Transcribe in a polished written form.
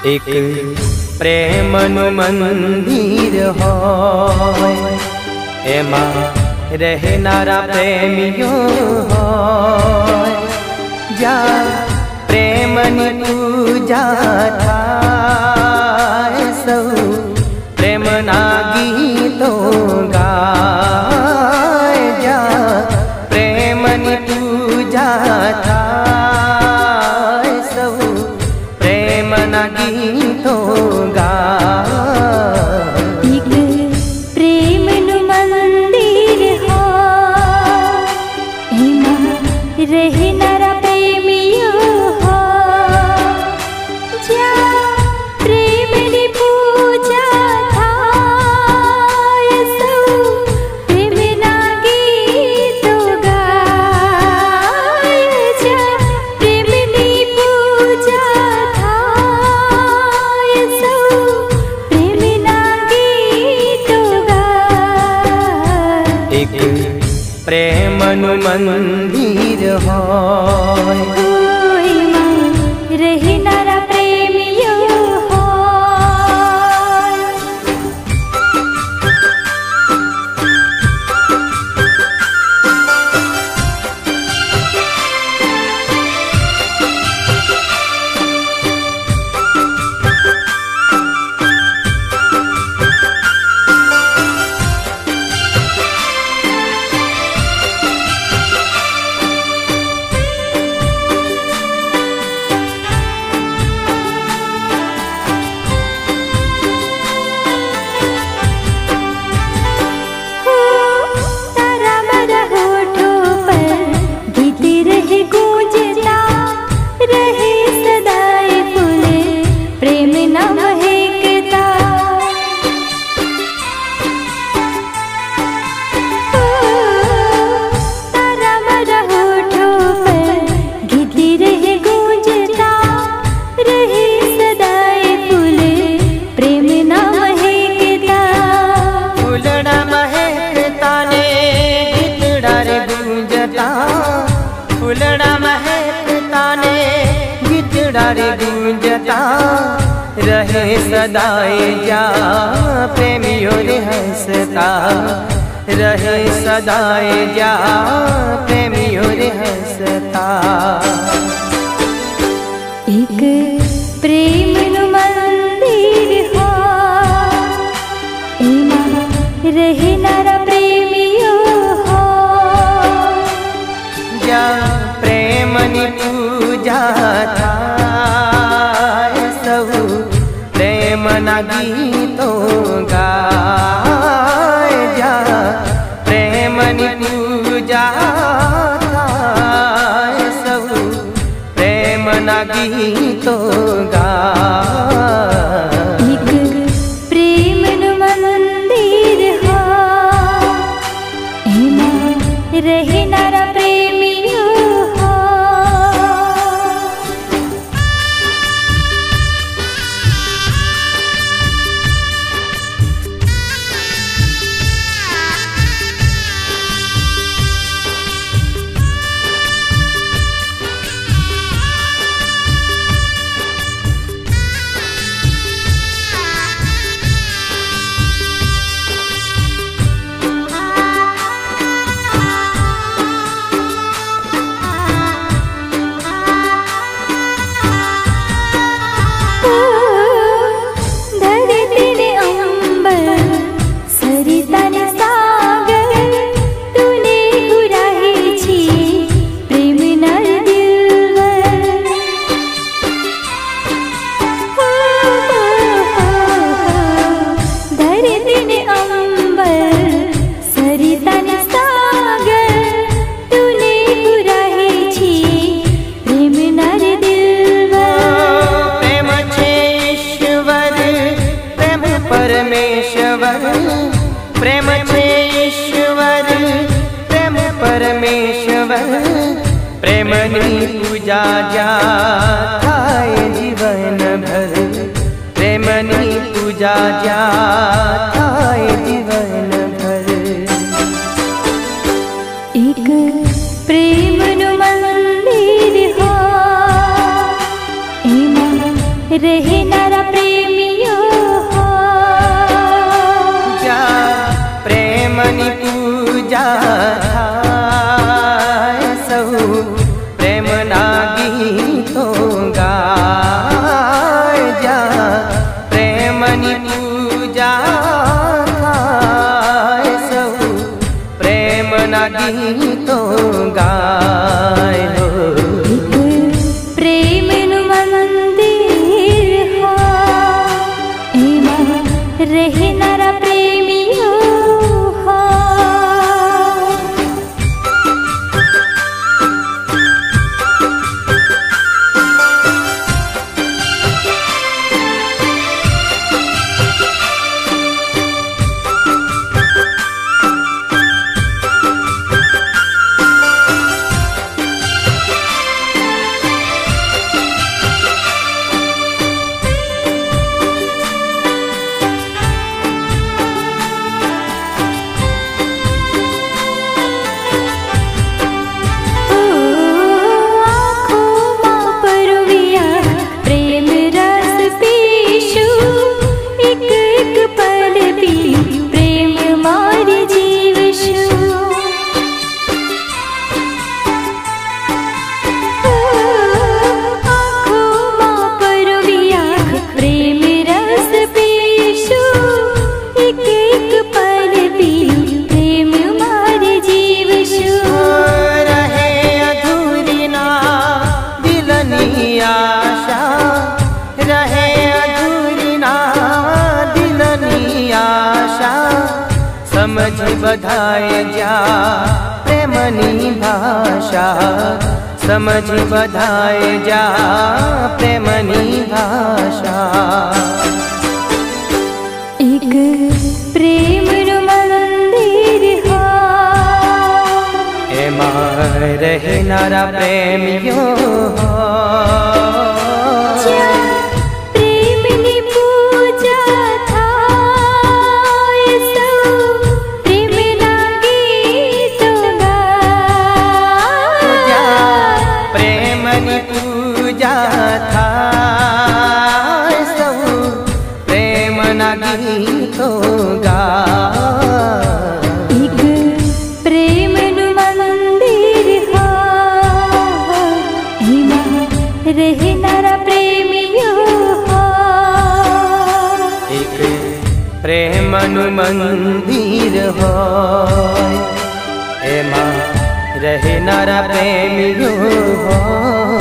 एक प्रेमनु मंदिर होय एमा रहनारा प्रेमियो होय ज्या प्रेमनी पूजा थाय सौ प्रेमना गीतो गाय ज्या प्रेमनी पूजा थाय सौ प्रेमना गीतो गाय। एक प्रेमनु मंदिर होय एमा रहनारा प्रेमियो होय ज्या प्रेमनी पूजा थाय सौ प्रेमना गीतो गाय ज्या प्रेमनी पूजा थाय सौ प्रेमना गीतो गाय। एक प्रेमनु मंदिर होय एमा रहनारा प्रेमियो होय। तारा मरा होठों पर गीत रहे गूंजता रहे सदाए फूल प्रेम न महकता। तारा मरा होठों पर गीत रहे गूंजता रहे सदाए फूल प्रेम न महकता। फूलड़ा महकता ने गीतड़ा रे गूंजता फूलड़ा महकता ने गीतड़ा रे गूंजता रहे सदाए जा प्रेमियों रे हंसता रहे सदाए जा प्रेमियों रे हंसता। एक प्रेमनु मंदिर होय एमा रहनारा प्रेमियो होय ज्या प्रेमनी पूजा थाय सौ प्रेमना गीतो गाय ज्या प्रेमनी पूजा थाय सौ प्रेमना गीतो गाय। एक प्रेमनु मंदिर होय एमा रहनारा प्रेमियो होय। धरती ने अंबर सरिता ने सागर तूने गुराही छी प्रेम नर दिलवर। धरती ने अंबर सरिता ने सागर तूने गुराही छी प्रेम नर दिलवर। प्रेम छे ईश्वर प्रेम परमेश्वर प्रेम छे ईश्वर प्रेम परमेश्वर प्रेमनी पूजा जा थाय जीवन भर प्रेमनी पूजा जा थाय जीवन भर। एक प्रेमनु मंदिर होय एमा रहनारा પ્રેમના ગીતો ગાય, જ્યાં પ્રેમની પૂજા થાય, સૌ પ્રેમના ગીતો ગાય. પ્રેમનું મંદિર હા, એમાં રહેનારા પ્રેમીઓ હા. સમજી બધાએ જ્યાં પ્રેમની ભાષા, સમજી બધાએ જ્યાં પ્રેમની ભાષા. એક પ્રેમનું મંદિર હા, એમાં રહેનારા પ્રેમીઓ જ્યાં પ્રેમની પૂજા થાય, સૌ પ્રેમના ગીતો ગાય. પ્રેમની પૂજા થાય, સૌ પ્રેમના ગીતો ગાય. એક પ્રેમનું મંદિર હા, એમાં રહેનારા પ્રેમીઓ હા. એક પ્રેમનું મંદિર હોય, એમાં રહેનારા પ્રેમીઓ હોય.